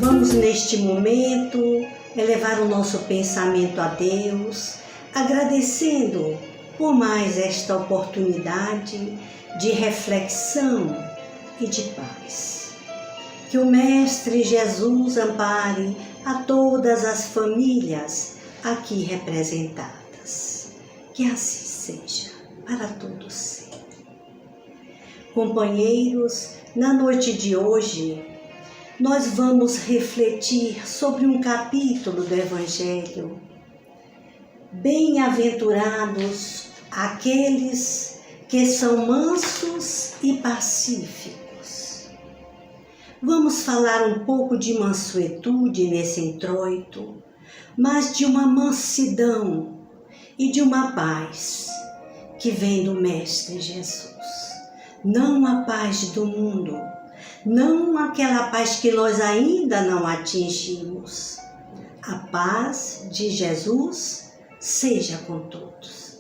Vamos neste momento elevar o nosso pensamento a Deus, agradecendo por mais esta oportunidade de reflexão e de paz. Que o Mestre Jesus ampare a todas as famílias aqui representadas. Que assim seja, para todos sempre. Companheiros, na noite de hoje, nós vamos refletir sobre um capítulo do Evangelho. Bem-aventurados aqueles que são mansos e pacíficos. Vamos falar um pouco de mansuetude nesse introito, mas de uma mansidão e de uma paz que vem do Mestre Jesus. Não a paz do mundo, não aquela paz que nós ainda não atingimos. A paz de Jesus seja com todos.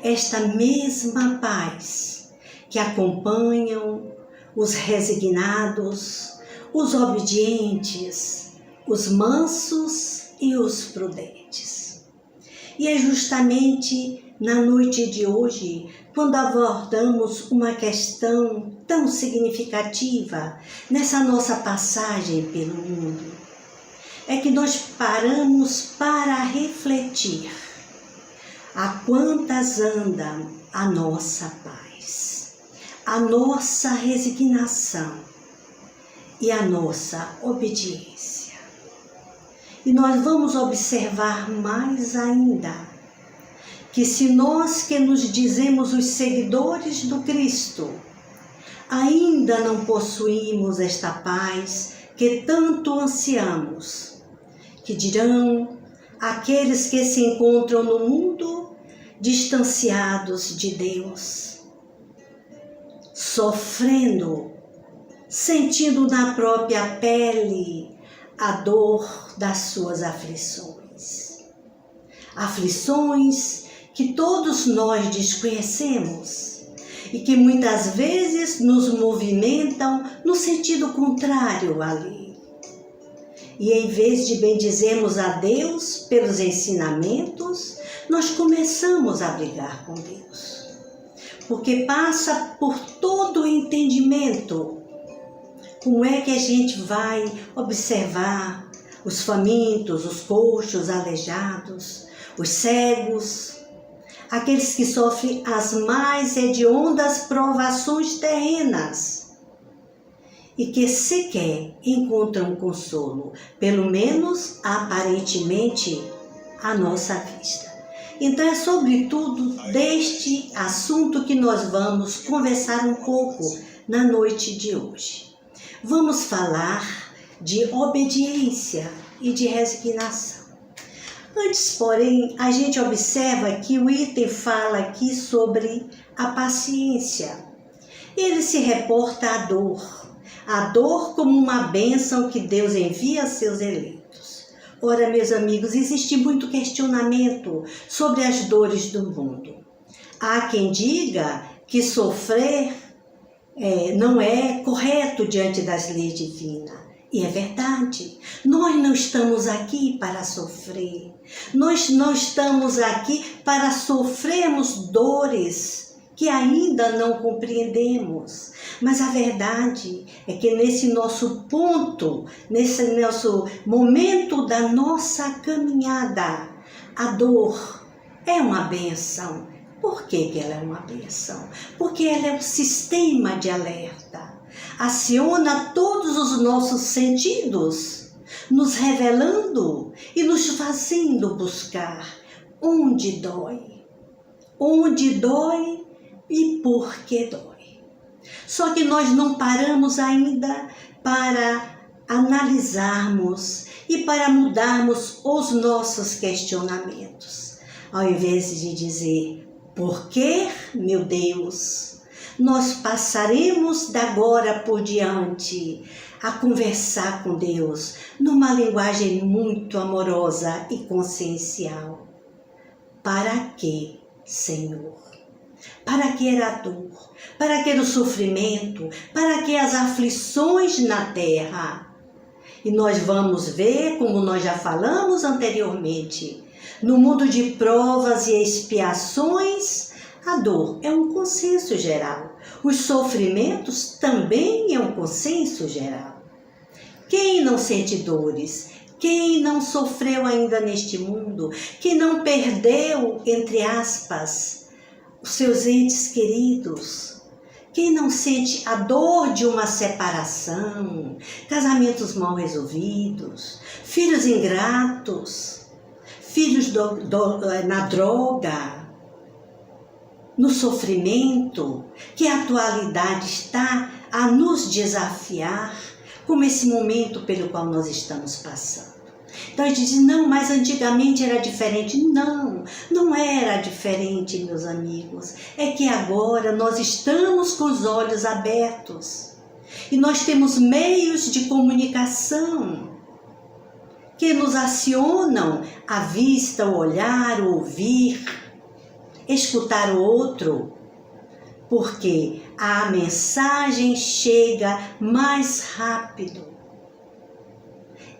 Esta mesma paz que acompanham os resignados, os obedientes, os mansos e os prudentes. E é justamente na noite de hoje, quando abordamos uma questão tão significativa nessa nossa passagem pelo mundo, é que nós paramos para refletir a quantas anda a nossa paz, a nossa resignação e a nossa obediência. E nós vamos observar mais ainda que se nós que nos dizemos os seguidores do Cristo, ainda não possuímos esta paz que tanto ansiamos, que dirão aqueles que se encontram no mundo distanciados de Deus, sofrendo, sentindo na própria pele a dor das suas aflições. Aflições que todos nós desconhecemos e que muitas vezes nos movimentam no sentido contrário à lei. E em vez de bendizermos a Deus pelos ensinamentos, nós começamos a brigar com Deus. Porque passa por todo o entendimento como é que a gente vai observar os famintos, os coxos, os aleijados, os cegos, aqueles que sofrem as mais hediondas provações terrenas e que sequer encontram consolo, pelo menos aparentemente à nossa vista. Então é sobretudo deste assunto que nós vamos conversar um pouco na noite de hoje. Vamos falar de obediência e de resignação. Antes, porém, a gente observa que o item fala aqui sobre a paciência. Ele se reporta à dor como uma bênção que Deus envia a seus eleitos. Ora, meus amigos, existe muito questionamento sobre as dores do mundo. Há quem diga que sofrer não é correto diante das leis divinas. E é verdade, nós não estamos aqui para sofrer, nós não estamos aqui para sofrermos dores que ainda não compreendemos. Mas a verdade é que nesse nosso ponto, nesse nosso momento da nossa caminhada, a dor é uma bênção. Por que ela é uma bênção? Porque ela é um sistema de alerta. Aciona todos os nossos sentidos, nos revelando e nos fazendo buscar onde dói e por que dói. Só que nós não paramos ainda para analisarmos e para mudarmos os nossos questionamentos. Ao invés de dizer, por que, meu Deus? Nós passaremos da agora por diante a conversar com Deus numa linguagem muito amorosa e consciencial. Para quê, Senhor? Para que era a dor? Para que era o sofrimento? Para que as aflições na terra? E nós vamos ver, como nós já falamos anteriormente, no mundo de provas e expiações, a dor é um consenso geral. Os sofrimentos também é um consenso geral. Quem não sente dores? Quem não sofreu ainda neste mundo? Quem não perdeu, entre aspas, os seus entes queridos? Quem não sente a dor de uma separação, casamentos mal resolvidos, filhos ingratos, filhos na droga, no sofrimento, que a atualidade está a nos desafiar, como esse momento pelo qual nós estamos passando. Então a gente diz, não, mas antigamente era diferente. Não, não era diferente, meus amigos. É que agora nós estamos com os olhos abertos e nós temos meios de comunicação que nos acionam a vista, o olhar, o ouvir, escutar o outro, porque a mensagem chega mais rápido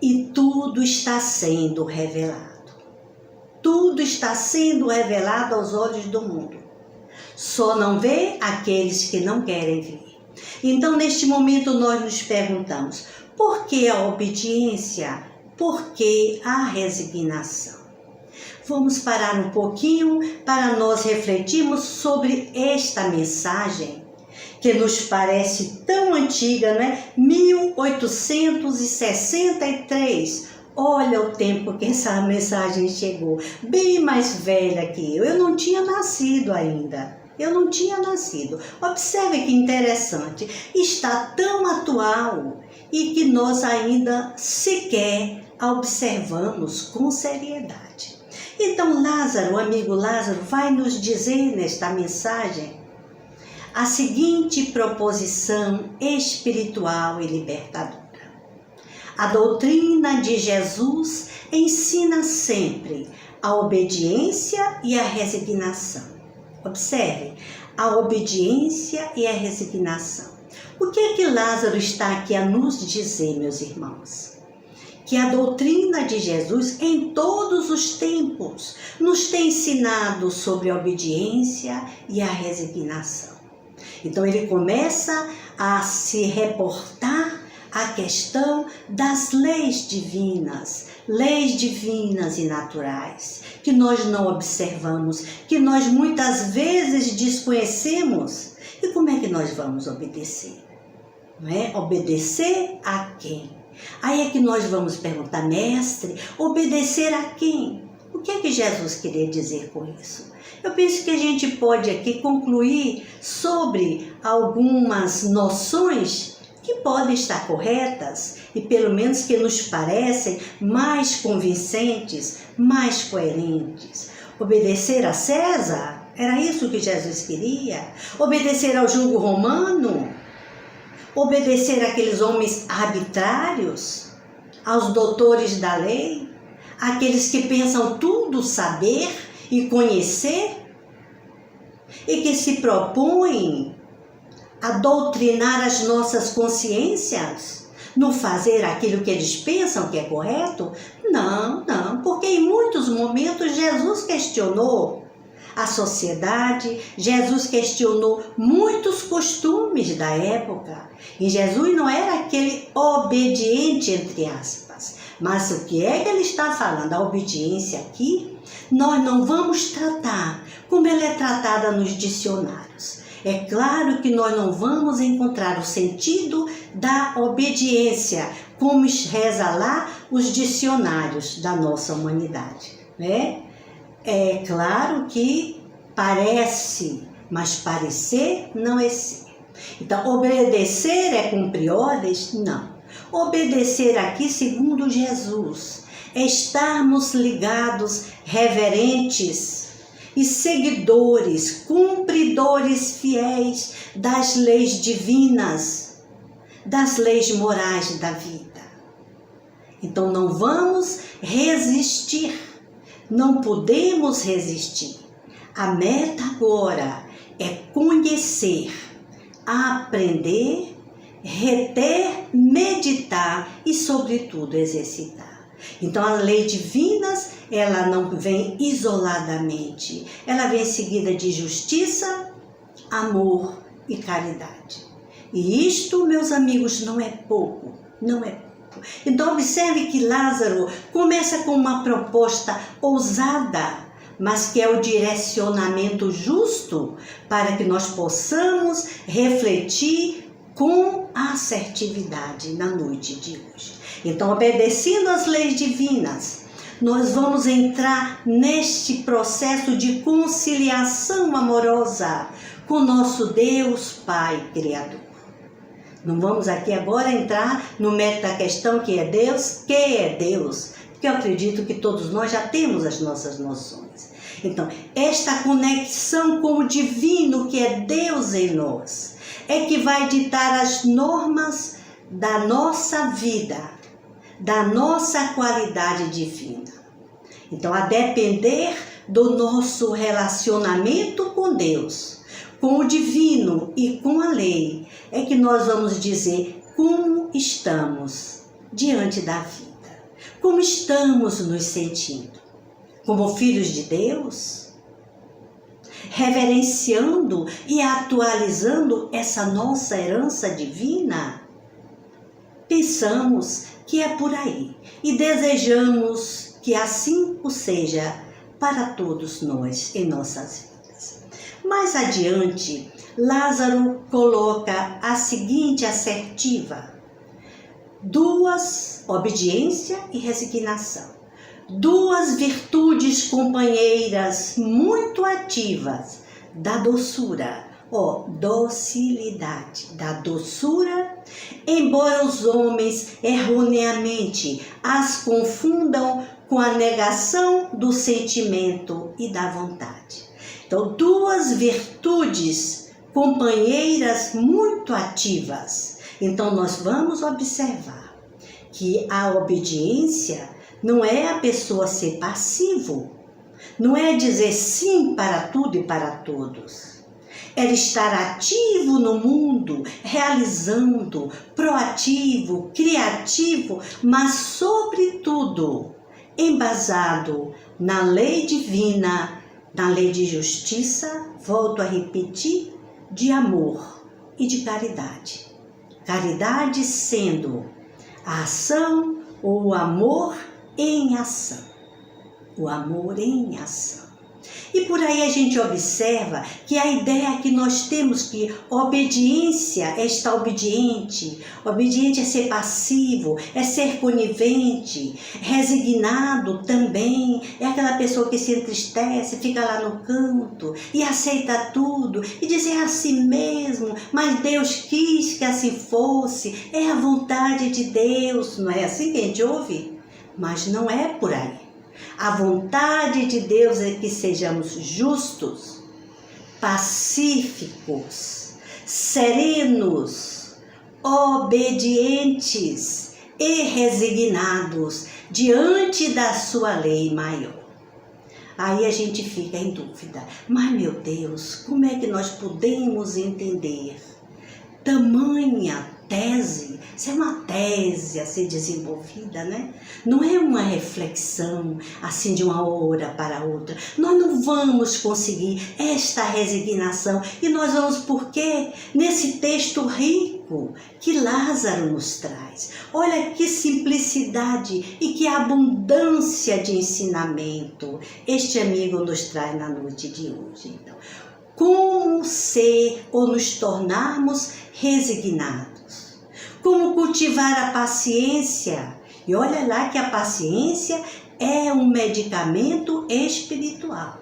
e tudo está sendo revelado. Tudo está sendo revelado aos olhos do mundo. Só não vê aqueles que não querem ver. Então, neste momento, nós nos perguntamos, por que a obediência? Por que a resignação? Vamos parar um pouquinho para nós refletirmos sobre esta mensagem que nos parece tão antiga, né? 1863. Olha o tempo que essa mensagem chegou. Bem mais velha que eu. Eu não tinha nascido ainda. Observe que interessante. Está tão atual e que nós ainda sequer a observamos com seriedade. Então Lázaro, o amigo Lázaro, vai nos dizer nesta mensagem a seguinte proposição espiritual e libertadora. A doutrina de Jesus ensina sempre a obediência e a resignação. Observe, a obediência e a resignação. O que é que Lázaro está aqui a nos dizer, meus irmãos? Que a doutrina de Jesus, em todos os tempos, nos tem ensinado sobre a obediência e a resignação. Então ele começa a se reportar à questão das leis divinas e naturais, que nós não observamos, que nós muitas vezes desconhecemos. E como é que nós vamos obedecer? Não é? Obedecer a quem? Aí é que nós vamos perguntar, mestre, obedecer a quem? O que é que Jesus queria dizer com isso? Eu penso que a gente pode aqui concluir sobre algumas noções que podem estar corretas e pelo menos que nos parecem mais convincentes, mais coerentes. Obedecer a César? Era isso que Jesus queria? Obedecer ao julgo romano? Obedecer àqueles homens arbitrários? Aos doutores da lei? Aqueles que pensam tudo saber e conhecer? E que se propõem a doutrinar as nossas consciências? No fazer aquilo que eles pensam que é correto? Não, porque em muitos momentos Jesus questionou a sociedade, Jesus questionou muitos costumes da época. E Jesus não era aquele obediente, entre aspas. Mas o que é que ele está falando? A obediência aqui, nós não vamos tratar como ela é tratada nos dicionários. É claro que nós não vamos encontrar o sentido da obediência, como reza lá os dicionários da nossa humanidade, né? É claro que parece, mas parecer não é ser. Então, obedecer é cumprir ordens? Não. Obedecer aqui, segundo Jesus, é estarmos ligados, reverentes e seguidores, cumpridores fiéis das leis divinas, das leis morais da vida. Então, não vamos resistir. Não podemos resistir. A meta agora é conhecer, aprender reter, meditar e, sobretudo, exercitar. Então, as leis divinas, ela não vem isoladamente, ela vem seguida de justiça, amor e caridade. E isto, meus amigos, não é pouco, não é pouco. Então, observe que Lázaro começa com uma proposta ousada, mas que é o direcionamento justo para que nós possamos refletir com assertividade na noite de hoje. Então, obedecendo às leis divinas, nós vamos entrar neste processo de conciliação amorosa com nosso Deus Pai Criador. Não vamos aqui agora entrar no mérito da questão que é Deus, porque eu acredito que todos nós já temos as nossas noções. Então, esta conexão com o divino que é Deus em nós, é que vai ditar as normas da nossa vida, da nossa qualidade divina. Então, a depender do nosso relacionamento com Deus, com o divino e com a lei, é que nós vamos dizer como estamos diante da vida, como estamos nos sentindo, como filhos de Deus, reverenciando e atualizando essa nossa herança divina. Pensamos que é por aí e desejamos que assim o seja para todos nós em nossas vidas. Mais adiante, Lázaro coloca a seguinte assertiva: obediência e resignação. Duas virtudes companheiras muito ativas da doçura, docilidade, da doçura, embora os homens erroneamente as confundam com a negação do sentimento e da vontade. Então, duas virtudes companheiras muito ativas. Então, nós vamos observar que a obediência não é a pessoa ser passivo, não é dizer sim para tudo e para todos. É estar ativo no mundo, realizando, proativo, criativo, mas sobretudo embasado na lei divina, na lei de justiça, volto a repetir, de amor e de caridade. Caridade sendo a ação ou o amor em ação. O amor em ação. E por aí a gente observa que a ideia que nós temos que obediência é estar obediente é ser passivo, é ser conivente, resignado também, é aquela pessoa que se entristece, fica lá no canto e aceita tudo e dizer assim mesmo, mas Deus quis que assim fosse, é a vontade de Deus, não é assim que a gente ouve? Mas não é por aí. A vontade de Deus é que sejamos justos, pacíficos, serenos, obedientes e resignados diante da sua lei maior. Aí a gente fica em dúvida, mas meu Deus, como é que nós podemos entender tamanha tese? Isso é uma tese a ser desenvolvida, né? Não é uma reflexão assim de uma hora para outra. Nós não vamos conseguir esta resignação. E nós vamos por quê? Nesse texto rico que Lázaro nos traz. Olha que simplicidade e que abundância de ensinamento este amigo nos traz na noite de hoje. Então, como ser ou nos tornarmos resignados? Como cultivar a paciência? E olha lá que a paciência é um medicamento espiritual.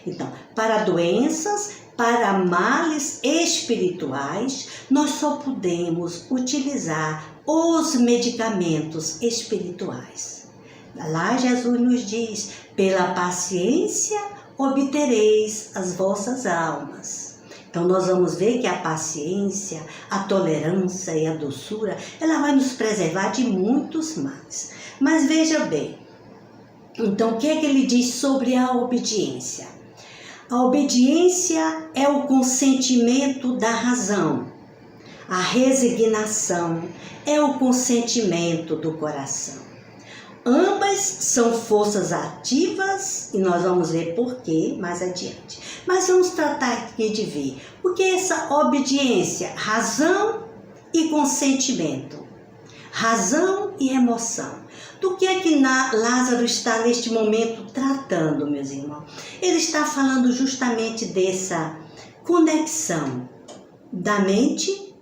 Então, para doenças, para males espirituais, nós só podemos utilizar os medicamentos espirituais. Lá Jesus nos diz, pela paciência obtereis as vossas almas. Então, nós vamos ver que a paciência, a tolerância e a doçura, ela vai nos preservar de muitos males. Mas veja bem, então o que é que ele diz sobre a obediência? A obediência é o consentimento da razão, A resignação é o consentimento do coração. Ambas são forças ativas e nós vamos ver por quê mais adiante. Mas vamos tratar aqui de ver o que é essa obediência, razão e consentimento, razão e emoção. Do que é que Lázaro está neste momento tratando, meus irmãos? Ele está falando justamente dessa conexão da mente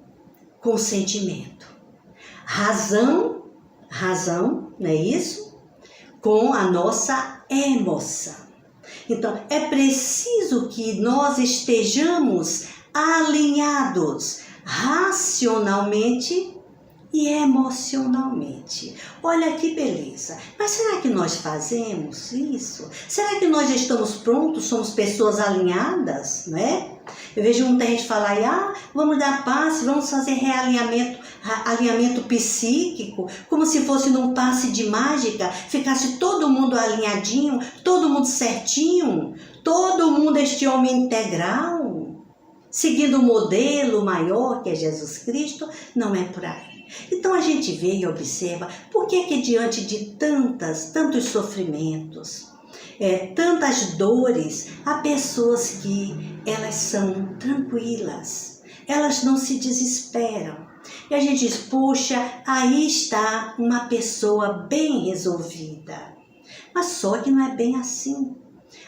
com o sentimento. Razão, não é isso? Com a nossa emoção. Então, é preciso que nós estejamos alinhados racionalmente e emocionalmente. Olha que beleza. Mas será que nós fazemos isso? Será que nós já estamos prontos? Somos pessoas alinhadas, né? Eu vejo muita gente falar, vamos dar passe, vamos fazer alinhamento psíquico, como se fosse num passe de mágica, ficasse todo mundo alinhadinho, todo mundo certinho, todo mundo este homem integral, seguindo o modelo maior que é Jesus Cristo. Não é por aí. Então a gente vê e observa por que diante de tantos sofrimentos, tantas dores, há pessoas que elas são tranquilas, elas não se desesperam. E a gente diz, puxa, aí está uma pessoa bem resolvida. Mas só que não é bem assim.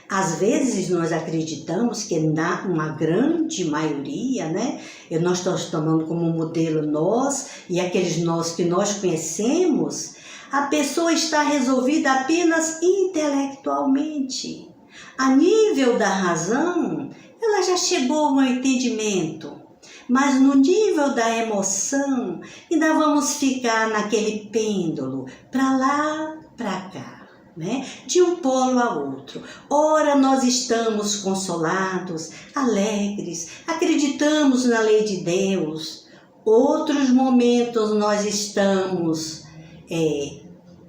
Às vezes nós acreditamos que uma grande maioria, né? E nós estamos tomando como modelo nós e aqueles nós que nós conhecemos, a pessoa está resolvida apenas intelectualmente. A nível da razão, ela já chegou ao entendimento. Mas no nível da emoção, ainda vamos ficar naquele pêndulo, para lá, para cá, né? De um polo a outro. Ora nós estamos consolados, alegres, acreditamos na lei de Deus. Outros momentos nós estamos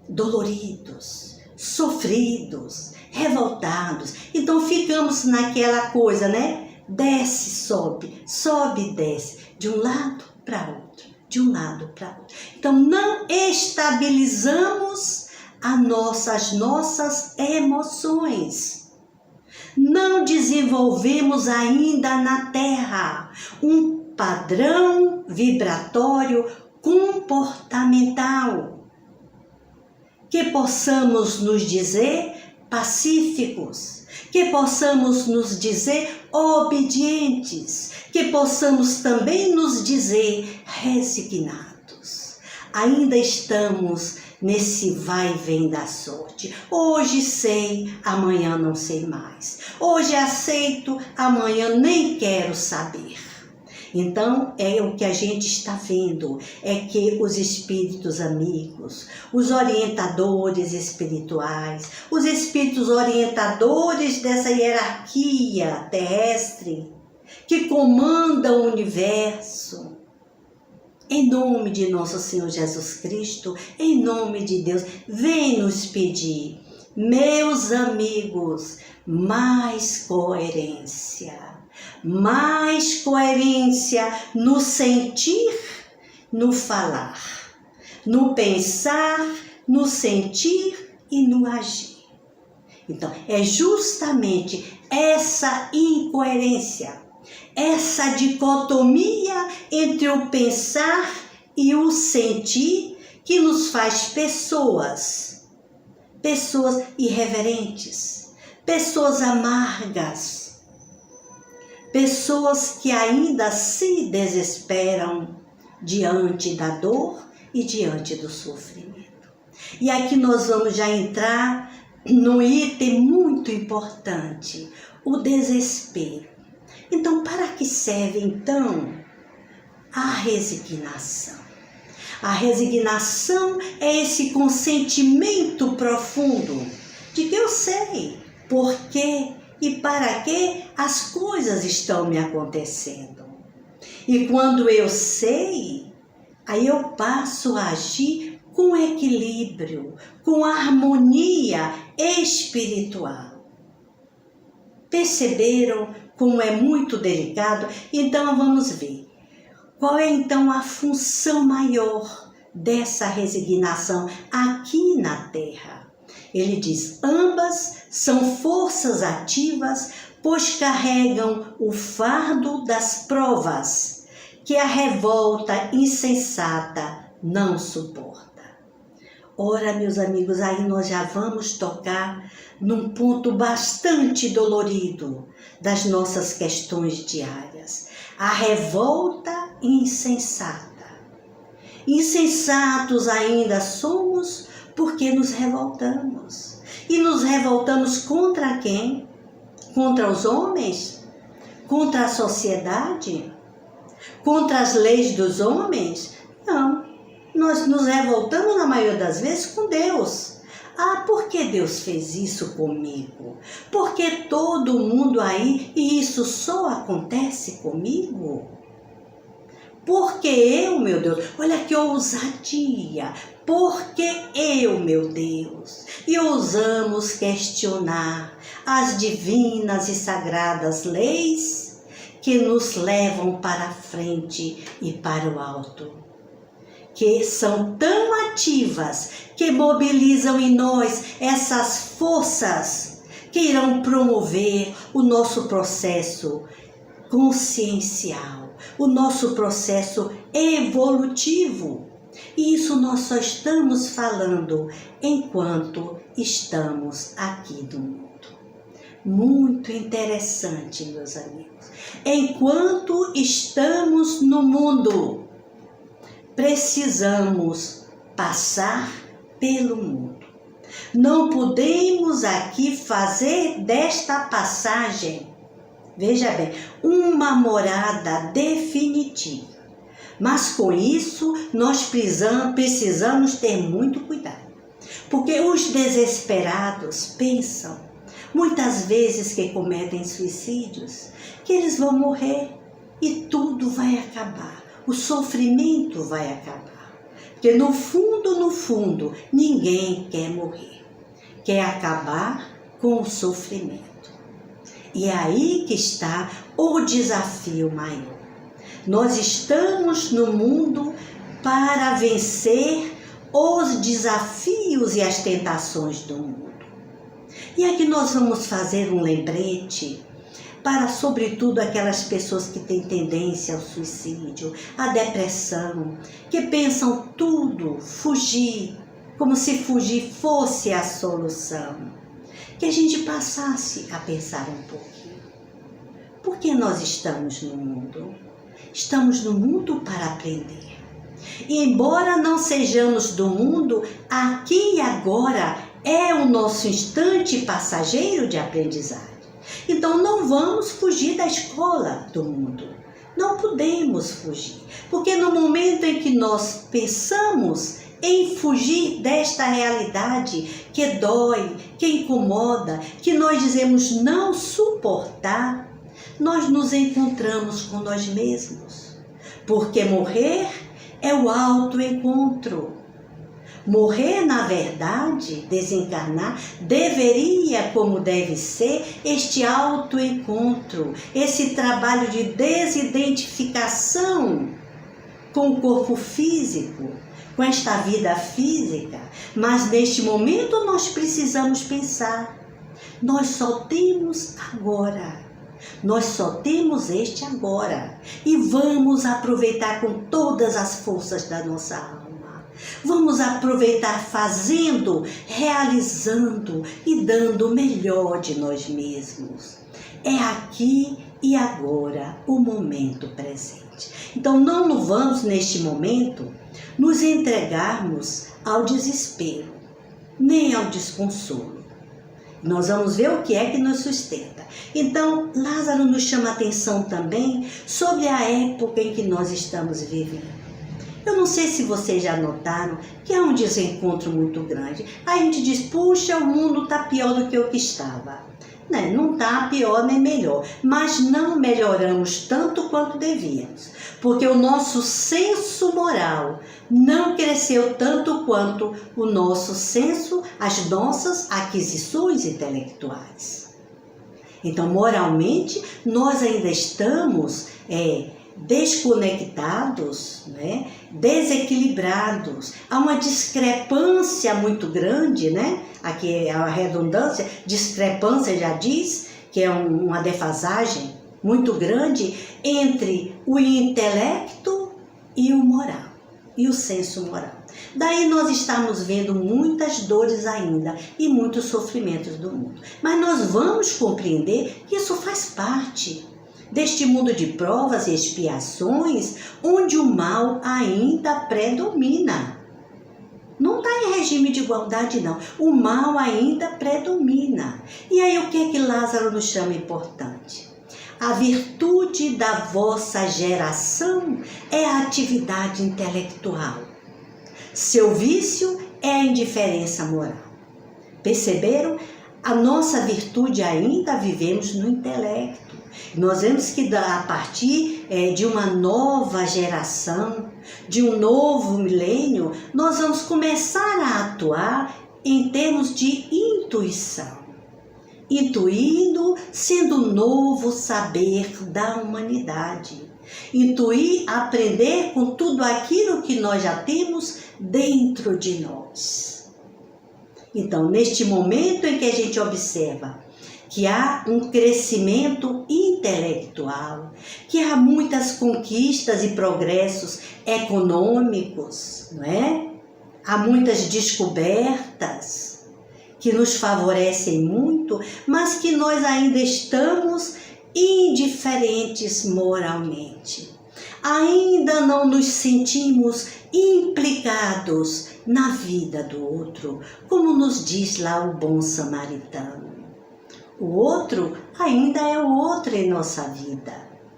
doloridos, sofridos, revoltados. Então ficamos naquela coisa, né? Desce, sobe, sobe e desce, de um lado para outro, de um lado para outro. Então não estabilizamos as nossas emoções. Não desenvolvemos ainda na Terra um padrão vibratório comportamental que possamos nos dizer pacíficos, que possamos nos dizer obedientes, que possamos também nos dizer resignados. Ainda estamos nesse vai e vem da sorte. Hoje sei, amanhã não sei mais. Hoje aceito, amanhã nem quero saber. Então, é o que a gente está vendo, é que os espíritos amigos, os orientadores espirituais, os espíritos orientadores dessa hierarquia terrestre, que comandam o universo, em nome de nosso Senhor Jesus Cristo, em nome de Deus, vem nos pedir, meus amigos, mais coerência no sentir, no falar, no pensar, no sentir e no agir. Então, é justamente essa incoerência, essa dicotomia entre o pensar e o sentir que nos faz pessoas irreverentes, pessoas amargas, pessoas que ainda se desesperam diante da dor e diante do sofrimento. E aqui nós vamos já entrar num item muito importante, o desespero. Então, para que serve então a resignação? A resignação é esse consentimento profundo de que eu sei por quê e para que as coisas estão me acontecendo. E quando eu sei, aí eu passo a agir com equilíbrio, com harmonia espiritual. Perceberam como é muito delicado? Então vamos ver. Qual é então a função maior dessa resignação aqui na Terra? Ele diz: ambas são forças ativas, pois carregam o fardo das provas que a revolta insensata não suporta. Ora, meus amigos, aí nós já vamos tocar num ponto bastante dolorido das nossas questões diárias. A revolta insensata. Insensatos ainda somos porque nos revoltamos. E nos revoltamos contra quem? Contra os homens? Contra a sociedade? Contra as leis dos homens? Não. Nós nos revoltamos na maioria das vezes com Deus. Ah, por que Deus fez isso comigo? Por que todo mundo aí e isso só acontece comigo? Porque eu, meu Deus, olha que ousadia. Porque eu, meu Deus, e ousamos questionar as divinas e sagradas leis que nos levam para a frente e para o alto, que são tão ativas, que mobilizam em nós essas forças que irão promover o nosso processo consciencial, o nosso processo evolutivo. E isso nós só estamos falando enquanto estamos aqui no mundo. Muito interessante, meus amigos. Enquanto estamos no mundo, precisamos passar pelo mundo. Não podemos aqui fazer desta passagem, veja bem, uma morada definitiva. Mas com isso, nós precisamos ter muito cuidado. Porque os desesperados pensam, muitas vezes que cometem suicídios, que eles vão morrer e tudo vai acabar. O sofrimento vai acabar. Porque no fundo, ninguém quer morrer. Quer acabar com o sofrimento. E é aí que está o desafio maior. Nós estamos no mundo para vencer os desafios e as tentações do mundo. E aqui nós vamos fazer um lembrete para, sobretudo, aquelas pessoas que têm tendência ao suicídio, à depressão, que pensam tudo, fugir, como se fugir fosse a solução. Que a gente passasse a pensar um pouquinho. Por que nós estamos no mundo? Estamos no mundo para aprender. E embora não sejamos do mundo, aqui e agora é o nosso instante passageiro de aprendizagem. Então não vamos fugir da escola do mundo. Não podemos fugir. Porque no momento em que nós pensamos em fugir desta realidade que dói, que incomoda, que nós dizemos não suportar, nós nos encontramos com nós mesmos. Porque morrer é o autoencontro. Morrer, na verdade, desencarnar, deveria, como deve ser, este autoencontro, esse trabalho de desidentificação com o corpo físico, com esta vida física. Mas neste momento nós precisamos pensar, nós só temos agora. Nós só temos este agora e vamos aproveitar com todas as forças da nossa alma. Vamos aproveitar fazendo, realizando e dando o melhor de nós mesmos. É aqui e agora o momento presente. Então não vamos neste momento nos entregarmos ao desespero, nem ao desconsolo. Nós vamos ver o que é que nos sustenta. Então, Lázaro nos chama a atenção também sobre a época em que nós estamos vivendo. Eu não sei se vocês já notaram que há um desencontro muito grande. A gente diz, puxa, o mundo está pior do que o que estava. Não está pior nem melhor, mas não melhoramos tanto quanto devíamos. Porque o nosso senso moral não cresceu tanto quanto o nosso senso, as nossas aquisições intelectuais. Então, moralmente, nós ainda estamos desconectados, né? Desequilibrados. Há uma discrepância muito grande, né? Aqui é a redundância, discrepância já diz que é uma defasagem muito grande entre o intelecto e o moral, e o senso moral. Daí nós estamos vendo muitas dores ainda e muitos sofrimentos do mundo. Mas nós vamos compreender que isso faz parte deste mundo de provas e expiações, onde o mal ainda predomina. Não está em regime de igualdade, não. O mal ainda predomina. E aí o que é que Lázaro nos chama importante? A virtude da vossa geração é a atividade intelectual. Seu vício é a indiferença moral. Perceberam? A nossa virtude ainda vivemos no intelecto. Nós vemos que a partir de uma nova geração, de um novo milênio, nós vamos começar a atuar em termos de intuição. Intuindo, sendo o novo saber da humanidade. Intuir, aprender com tudo aquilo que nós já temos dentro de nós. Então, neste momento em que a gente observa que há um crescimento intelectual, que há muitas conquistas e progressos econômicos, não é? Há muitas descobertas que nos favorecem muito, mas que nós ainda estamos indiferentes moralmente. Ainda não nos sentimos implicados na vida do outro, como nos diz lá o bom samaritano. O outro ainda é o outro em nossa vida,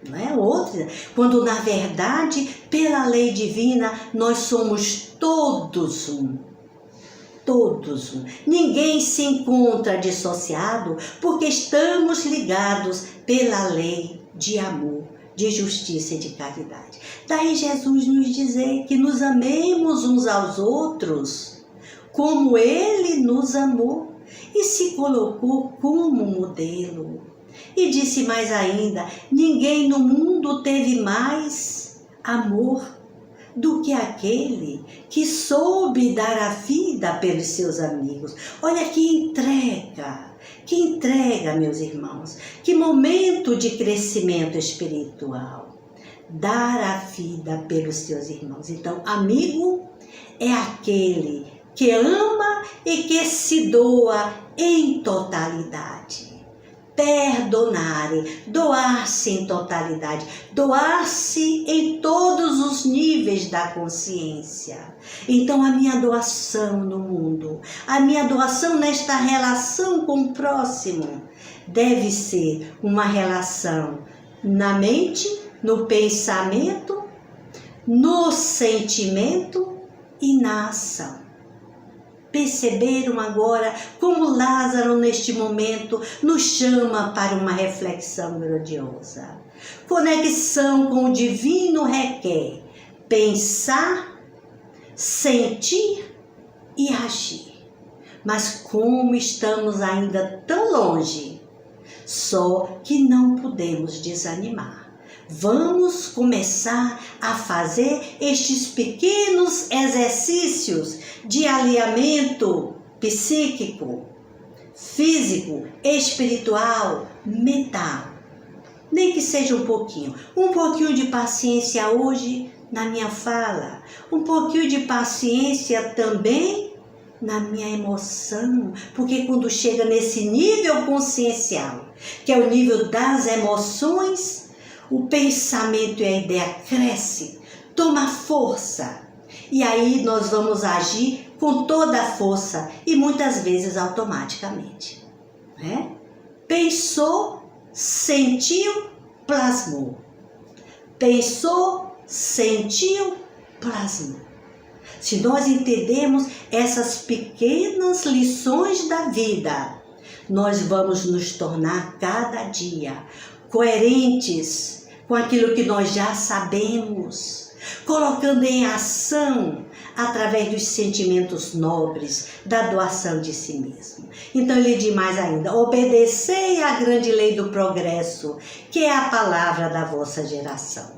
não é outro, quando na verdade, pela lei divina, nós somos todos um. Todos um. Ninguém se encontra dissociado porque estamos ligados pela lei de amor, de justiça e de caridade. Daí Jesus nos dizer que nos amemos uns aos outros como Ele nos amou e se colocou como modelo. E disse mais ainda, ninguém no mundo teve mais amor do que aquele que soube dar a vida pelos seus amigos. Olha que entrega, meus irmãos, que momento de crescimento espiritual. Dar a vida pelos seus irmãos. Então, amigo é aquele que ama e que se doa em totalidade. Perdonare, doar-se em totalidade, doar-se em todos os níveis da consciência. Então a minha doação no mundo, a minha doação nesta relação com o próximo, deve ser uma relação na mente, no pensamento, no sentimento e na ação. Perceberam agora como Lázaro, neste momento, nos chama para uma reflexão grandiosa. Conexão com o divino requer pensar, sentir e agir. Mas como estamos ainda tão longe, só que não podemos desanimar. Vamos começar a fazer estes pequenos exercícios de alinhamento psíquico, físico, espiritual, mental. Nem que seja um pouquinho de paciência hoje na minha fala, um pouquinho de paciência também na minha emoção, porque quando chega nesse nível consciencial, que é o nível das emoções, o pensamento e a ideia cresce, toma força. E aí nós vamos agir com toda a força e muitas vezes automaticamente. Né? Pensou, sentiu, plasmou. Pensou, sentiu, plasmou. Se nós entendemos essas pequenas lições da vida, nós vamos nos tornar cada dia coerentes com aquilo que nós já sabemos, colocando em ação através dos sentimentos nobres da doação de si mesmo. Então ele diz mais ainda, obedecei à grande lei do progresso, que é a palavra da vossa geração.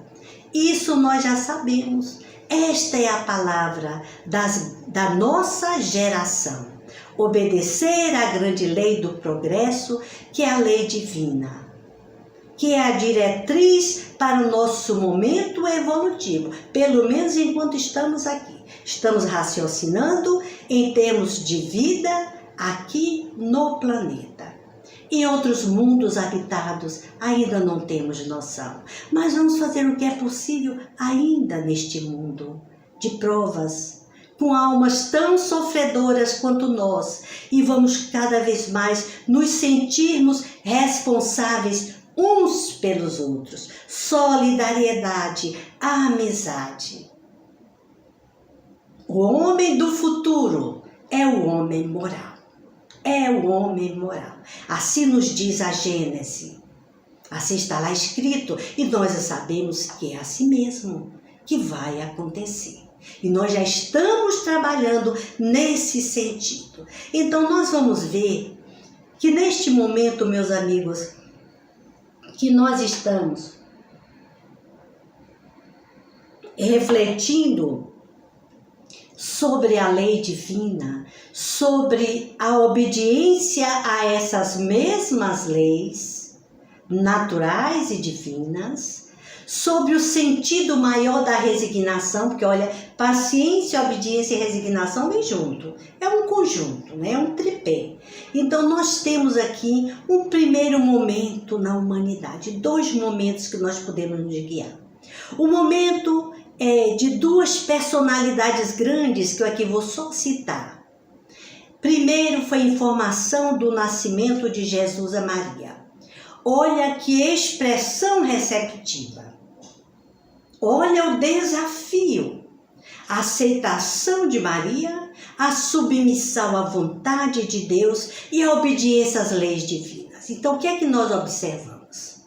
Isso nós já sabemos. Esta é a palavra da nossa geração. Obedecer à grande lei do progresso, que é a lei divina, que é a diretriz para o nosso momento evolutivo, pelo menos enquanto estamos aqui. Estamos raciocinando em termos de vida aqui no planeta. Em outros mundos habitados ainda não temos noção, mas vamos fazer o que é possível ainda neste mundo de provas, com almas tão sofredoras quanto nós, e vamos cada vez mais nos sentirmos responsáveis uns pelos outros. Solidariedade, amizade. O homem do futuro é o homem moral. É o homem moral. Assim nos diz a Gênese. Assim está lá escrito. E nós sabemos que é assim mesmo que vai acontecer. E nós já estamos trabalhando nesse sentido. Então nós vamos ver que neste momento, meus amigos, que nós estamos refletindo sobre a lei divina, sobre a obediência a essas mesmas leis naturais e divinas, sobre o sentido maior da resignação, porque olha, paciência, obediência e resignação vem junto. É um conjunto, né? É um tripé. Então nós temos aqui um primeiro momento na humanidade, 2 momentos que nós podemos nos guiar. O momento de 2 personalidades grandes que eu aqui vou só citar. Primeiro foi a informação do nascimento de Jesus a Maria. Olha que expressão receptiva. Olha o desafio. A aceitação de Maria, a submissão à vontade de Deus e a obediência às leis divinas. Então, o que é que nós observamos?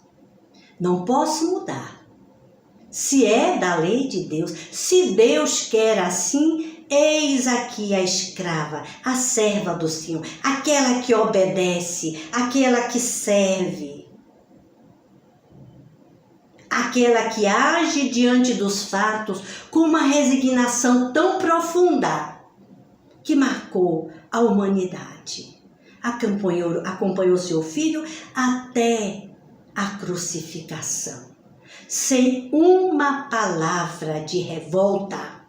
Não posso mudar. Se é da lei de Deus, se Deus quer assim, eis aqui a escrava, a serva do Senhor, aquela que obedece, aquela que serve, aquela que age diante dos fatos com uma resignação tão profunda que marcou a humanidade. Acompanhou seu filho até a crucificação. Sem uma palavra de revolta,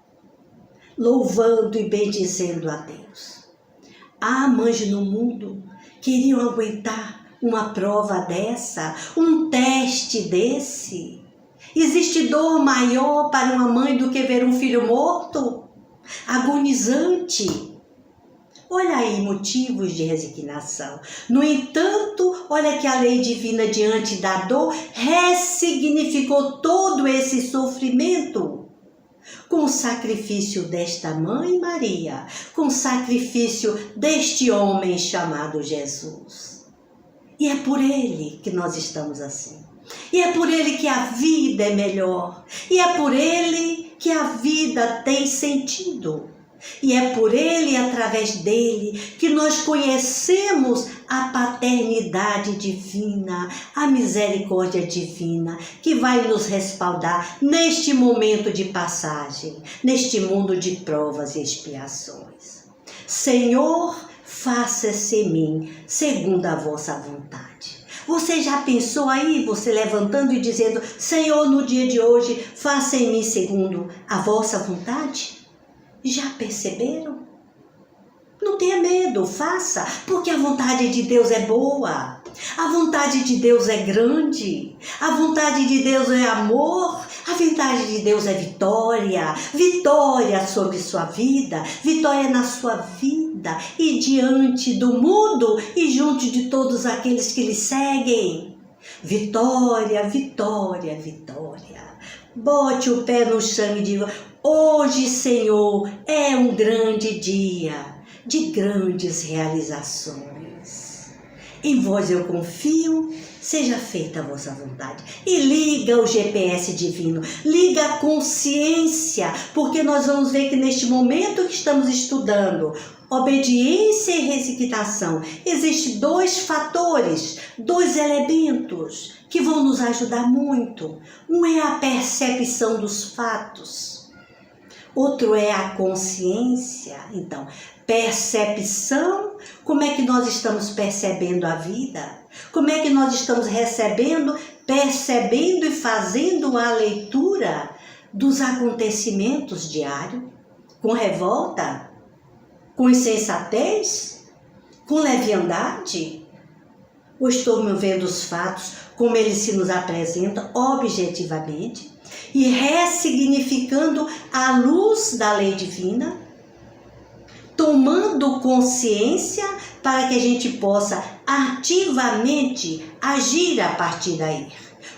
louvando e bendizendo a Deus. Há mães no mundo que iriam aguentar uma prova dessa, um teste desse. Existe dor maior para uma mãe do que ver um filho morto, agonizante? Olha aí motivos de resignação. No entanto, olha que a lei divina diante da dor ressignificou todo esse sofrimento com o sacrifício desta mãe Maria, com o sacrifício deste homem chamado Jesus. E é por ele que nós estamos assim. E é por ele que a vida é melhor. E é por ele que a vida tem sentido. E é por ele e através dele que nós conhecemos a paternidade divina, a misericórdia divina, que vai nos respaldar neste momento de passagem, neste mundo de provas e expiações. Senhor, faça-se em mim segundo a vossa vontade. Você já pensou aí, você levantando e dizendo, Senhor, no dia de hoje, faça em mim segundo a vossa vontade? Já perceberam? Não tenha medo, faça, porque a vontade de Deus é boa, a vontade de Deus é grande, a vontade de Deus é amor, a vontade de Deus é vitória, vitória sobre sua vida, vitória na sua vida e diante do mundo e junto de todos aqueles que lhe seguem. Vitória, vitória, vitória. Bote o pé no chão e diga, hoje, Senhor, é um grande dia de grandes realizações. Em vós eu confio, seja feita a vossa vontade. E liga o GPS divino, liga a consciência, porque nós vamos ver que neste momento que estamos estudando obediência e resignação, existem dois fatores, dois elementos que vão nos ajudar muito. Um é a percepção dos fatos, outro é a consciência. Então, percepção, como é que nós estamos percebendo a vida? Como é que nós estamos recebendo, percebendo e fazendo a leitura dos acontecimentos diários? Com revolta? Com insensatez? Com leviandade? Ou estou vendo os fatos como eles se nos apresentam objetivamente e ressignificando à luz da lei divina, tomando consciência para que a gente possa ativamente agir a partir daí,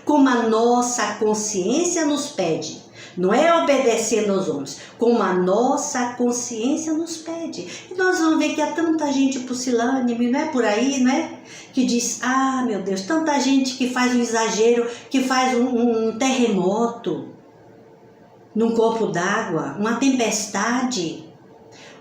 como a nossa consciência nos pede. Não é obedecendo aos homens, como a nossa consciência nos pede. E nós vamos ver que há tanta gente pusilânime, não é por aí, não é? Que diz, ah, meu Deus, tanta gente que faz um exagero, que faz um terremoto num copo d'água, uma tempestade.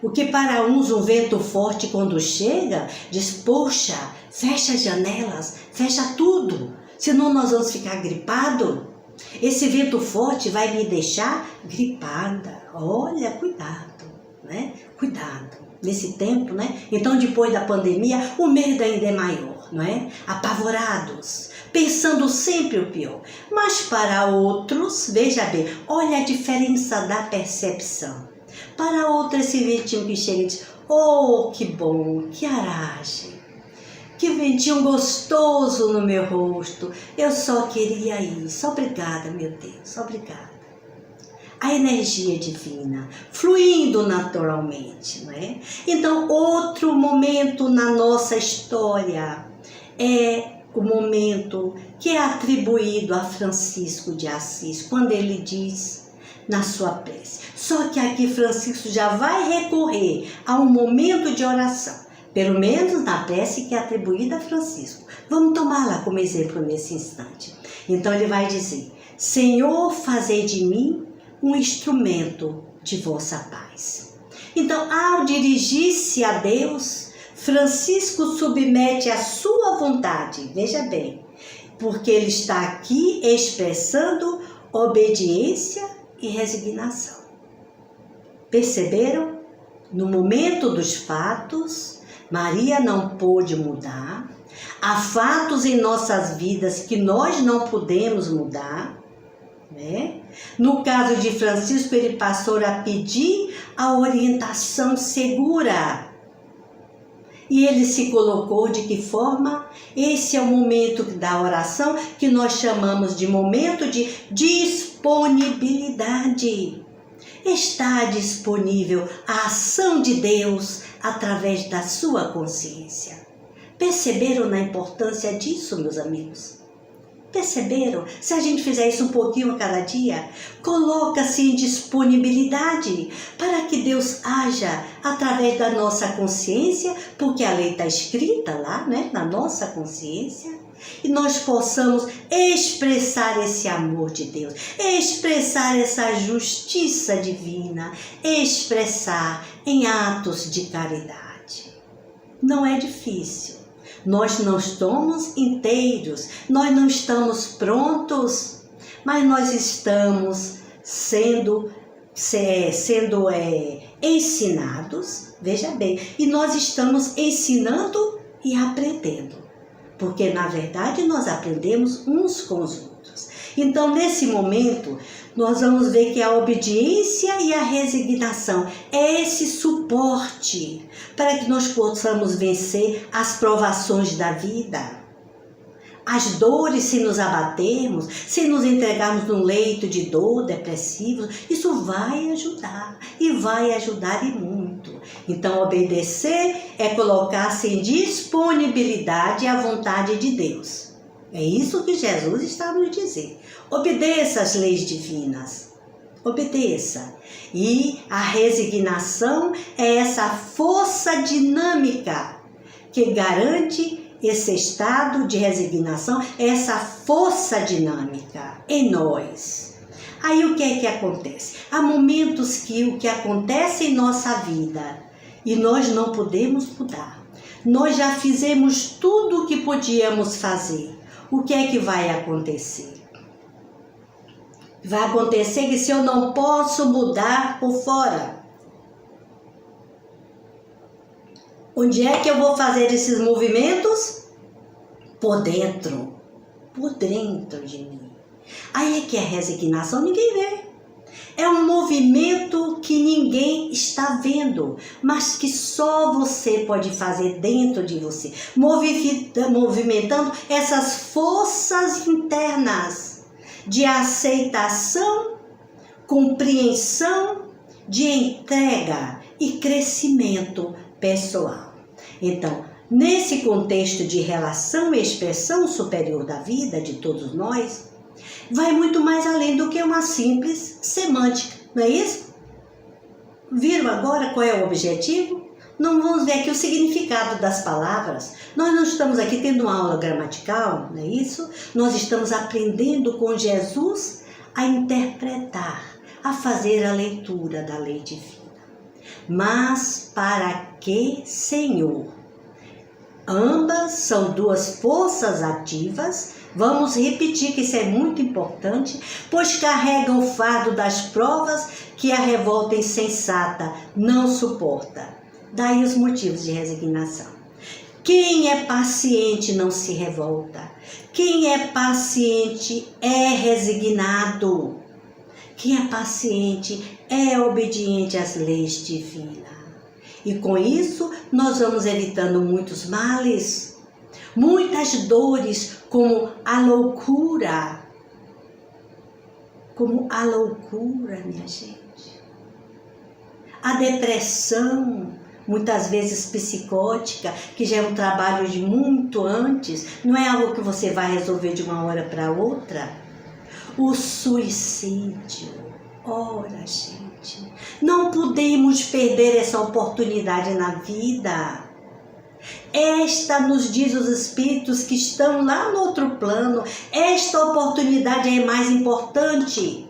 O que para uns um vento forte quando chega, diz, poxa, fecha as janelas, fecha tudo, senão nós vamos ficar gripados. Esse vento forte vai me deixar gripada. Olha, cuidado, né? Cuidado. Nesse tempo, né? Então, depois da pandemia, o medo ainda é maior, não é? Apavorados, pensando sempre o pior. Mas para outros, veja bem, olha a diferença da percepção. Para outros, esse ventinho que chega e diz, oh, que bom, que aragem. Que ventinho gostoso no meu rosto. Eu só queria isso. Obrigada, meu Deus. Obrigada. A energia divina fluindo naturalmente, não é? Então, outro momento na nossa história é o momento que é atribuído a Francisco de Assis, quando ele diz na sua prece. Só que aqui Francisco já vai recorrer a um momento de oração. Pelo menos na prece que é atribuída a Francisco. Vamos tomá-la como exemplo nesse instante. Então ele vai dizer, Senhor, fazei de mim um instrumento de vossa paz. Então, ao dirigir-se a Deus, Francisco submete a sua vontade, veja bem, porque ele está aqui expressando obediência e resignação. Perceberam? No momento dos fatos, Maria não pôde mudar. Há fatos em nossas vidas que nós não podemos mudar, né? No caso de Francisco, ele passou a pedir a orientação segura. E ele se colocou de que forma? Esse é o momento da oração que nós chamamos de momento de disponibilidade. Está disponível a ação de Deus através da sua consciência. Perceberam na importância disso, meus amigos? Perceberam? Se a gente fizer isso um pouquinho a cada dia, coloca-se em disponibilidade para que Deus haja através da nossa consciência, porque a lei está escrita lá, né, na nossa consciência, e nós possamos expressar esse amor de Deus, expressar essa justiça divina, expressar em atos de caridade. Não é difícil. Nós não estamos inteiros, nós não estamos prontos, mas nós estamos sendo ensinados, veja bem, e nós estamos ensinando e aprendendo, porque na verdade nós aprendemos uns com os outros. Então, nesse momento, nós vamos ver que a obediência e a resignação é esse suporte para que nós possamos vencer as provações da vida. As dores, se nos abatermos, se nos entregarmos num leito de dor, depressivo, isso vai ajudar e muito. Então, obedecer é colocar-se em disponibilidade à vontade de Deus. É isso que Jesus está nos dizendo. Obedeça às leis divinas. Obedeça. E a resignação é essa força dinâmica que garante esse estado de resignação, essa força dinâmica em nós. Aí o que é que acontece? Há momentos que o que acontece em nossa vida e nós não podemos mudar. Nós já fizemos tudo o que podíamos fazer. O que é que vai acontecer? Vai acontecer que se eu não posso mudar por fora, onde é que eu vou fazer esses movimentos? Por dentro de mim. Aí é que a resignação ninguém vê. É um movimento que ninguém está vendo, mas que só você pode fazer dentro de você, movimentando essas forças internas de aceitação, compreensão, de entrega e crescimento pessoal. Então, nesse contexto de relação e expressão superior da vida de todos nós, vai muito mais além do que uma simples semântica, não é isso? Viram agora qual é o objetivo? Não vamos ver aqui o significado das palavras. Nós não estamos aqui tendo uma aula gramatical, não é isso? Nós estamos aprendendo com Jesus a interpretar, a fazer a leitura da lei divina. Mas para que, Senhor? Ambas são duas forças ativas. Vamos repetir que isso é muito importante, pois carregam o fardo das provas que a revolta insensata não suporta. Daí os motivos de resignação. Quem é paciente não se revolta. Quem é paciente é resignado. Quem é paciente é obediente às leis divinas. E com isso nós vamos evitando muitos males, muitas dores, como a loucura, minha gente. A depressão, muitas vezes psicótica, que já é um trabalho de muito antes, não é algo que você vai resolver de uma hora para outra. O suicídio, ora, gente, não podemos perder essa oportunidade na vida. Esta, nos diz os espíritos que estão lá no outro plano, esta oportunidade é mais importante.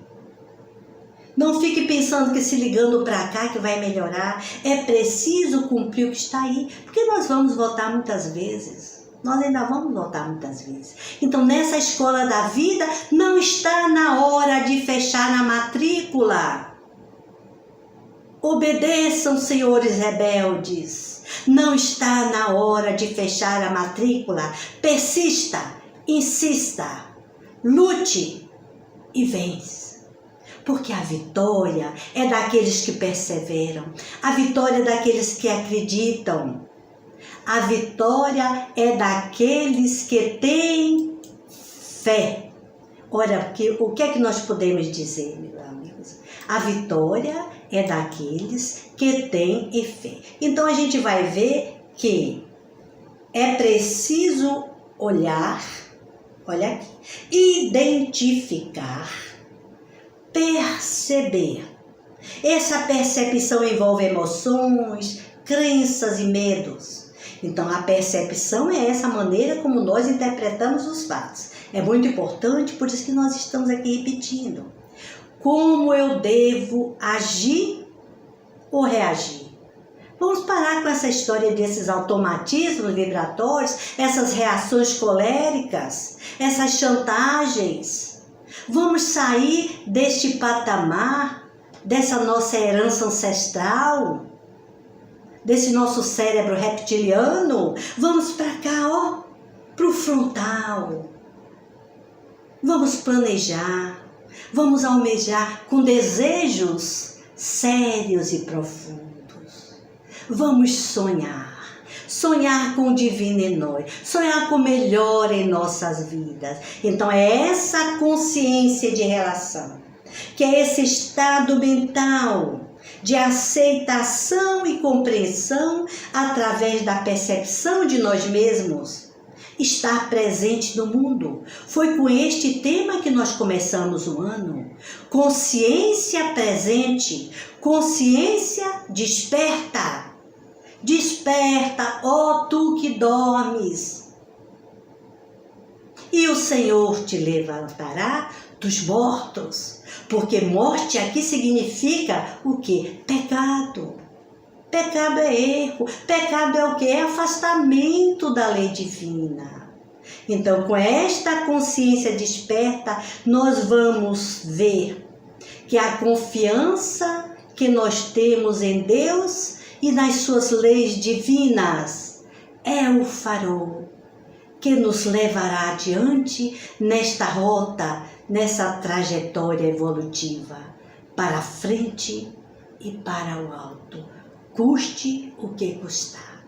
Não fique pensando que se ligando para cá que vai melhorar. É preciso cumprir o que está aí, porque nós vamos voltar muitas vezes. Nós ainda vamos voltar muitas vezes. Então, nessa escola da vida, não está na hora de fechar na matrícula. Obedeçam, senhores rebeldes. Não está na hora de fechar a matrícula. Persista, insista, lute e vence. Porque a vitória é daqueles que perseveram. A vitória é daqueles que acreditam. A vitória é daqueles que têm fé. Ora, o que é que nós podemos dizer, meus amigos? A vitória é daqueles que têm fé. Então a gente vai ver que é preciso olhar, olha aqui, identificar, perceber. Essa percepção envolve emoções, crenças e medos. Então a percepção é essa maneira como nós interpretamos os fatos. É muito importante, por isso que nós estamos aqui repetindo. Como eu devo agir ou reagir? Vamos parar com essa história desses automatismos vibratórios, essas reações coléricas, essas chantagens. Vamos sair deste patamar, dessa nossa herança ancestral, desse nosso cérebro reptiliano. Vamos para cá, ó, para o frontal. Vamos planejar. Vamos almejar com desejos sérios e profundos. Vamos sonhar. Sonhar com o divino em nós. Sonhar com o melhor em nossas vidas. Então é essa consciência de relação, que é esse estado mental de aceitação e compreensão através da percepção de nós mesmos, estar presente no mundo. Foi com este tema que nós começamos o ano. Consciência presente, consciência desperta. Desperta, ó tu que dormes. e o Senhor te levantará dos mortos. Porque morte aqui significa o quê? Pecado. Pecado é erro. Pecado é o quê? É afastamento da lei divina. Então, com esta consciência desperta, nós vamos ver que a confiança que nós temos em Deus e nas suas leis divinas é o farol que nos levará adiante nesta rota, nessa trajetória evolutiva, para a frente e para o alto, custe o que custar.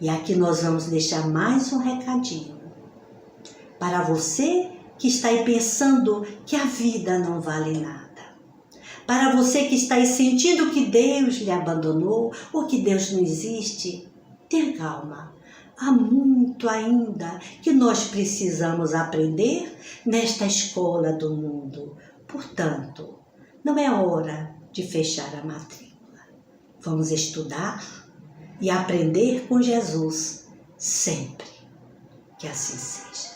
E aqui nós vamos deixar mais um recadinho. Para você que está aí pensando que a vida não vale nada. Para você que está aí sentindo que Deus lhe abandonou ou que Deus não existe, tenha calma. Há muito ainda que nós precisamos aprender nesta escola do mundo. Portanto, não é hora de fechar a matrícula. Vamos estudar e aprender com Jesus sempre. Que assim seja.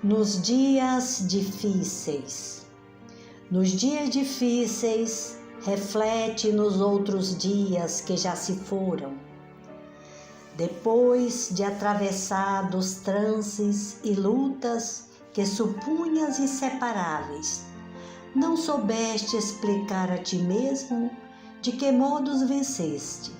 Nos dias difíceis. Nos dias difíceis, reflete nos outros dias que já se foram. Depois de atravessados trances e lutas que supunhas inseparáveis, não soubeste explicar a ti mesmo de que modos venceste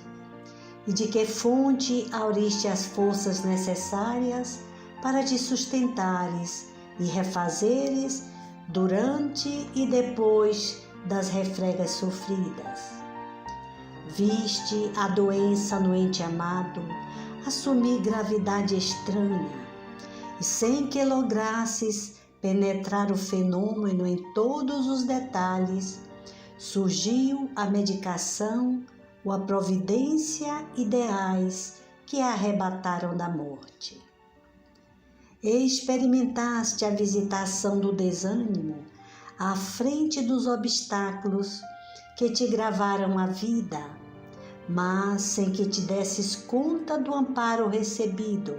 e de que fonte auriste as forças necessárias para te sustentares e refazeres durante e depois das refregas sofridas. Viste a doença no ente amado assumir gravidade estranha, e sem que lograsses penetrar o fenômeno em todos os detalhes, surgiu a medicação ou a providência ideais que a arrebataram da morte. Experimentaste a visitação do desânimo à frente dos obstáculos que te gravaram a vida, mas sem que te desses conta do amparo recebido,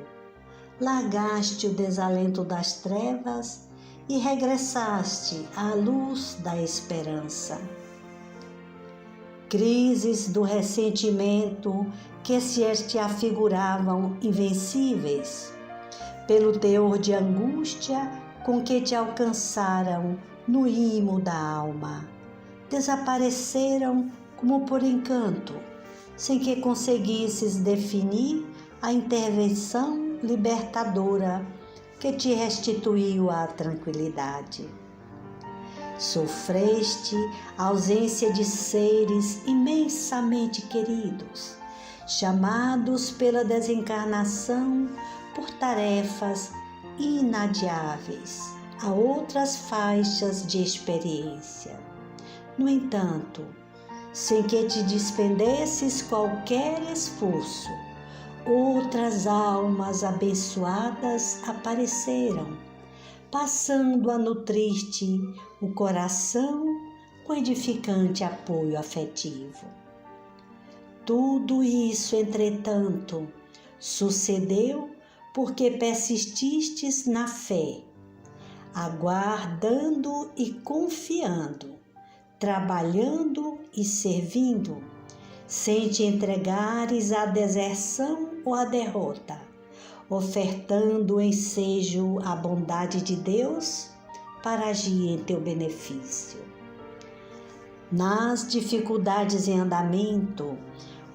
largaste o desalento das trevas e regressaste à luz da esperança. Crises do ressentimento que se te afiguravam invencíveis, pelo teor de angústia com que te alcançaram no imo da alma, desapareceram como por encanto, sem que conseguisses definir a intervenção libertadora que te restituiu a tranquilidade. Sofreste a ausência de seres imensamente queridos, chamados pela desencarnação por tarefas inadiáveis a outras faixas de experiência. No entanto, sem que te despendesses qualquer esforço, outras almas abençoadas apareceram, passando a nutrir-te o coração com edificante apoio afetivo. Tudo isso, entretanto, sucedeu porque persististes na fé, aguardando e confiando, trabalhando e servindo, sem te entregares à deserção ou à derrota, ofertando o ensejo à bondade de Deus para agir em teu benefício. Nas dificuldades em andamento,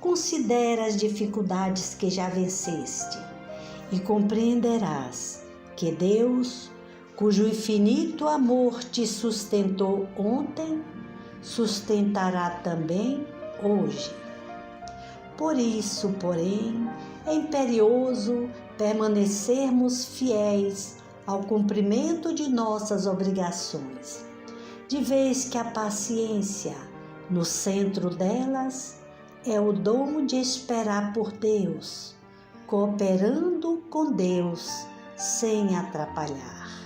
considera as dificuldades que já venceste e compreenderás que Deus, cujo infinito amor te sustentou ontem, sustentará também hoje. Por isso, porém, é imperioso permanecermos fiéis ao cumprimento de nossas obrigações, de vez que a paciência, no centro delas, é o dom de esperar por Deus, cooperando com Deus sem atrapalhar.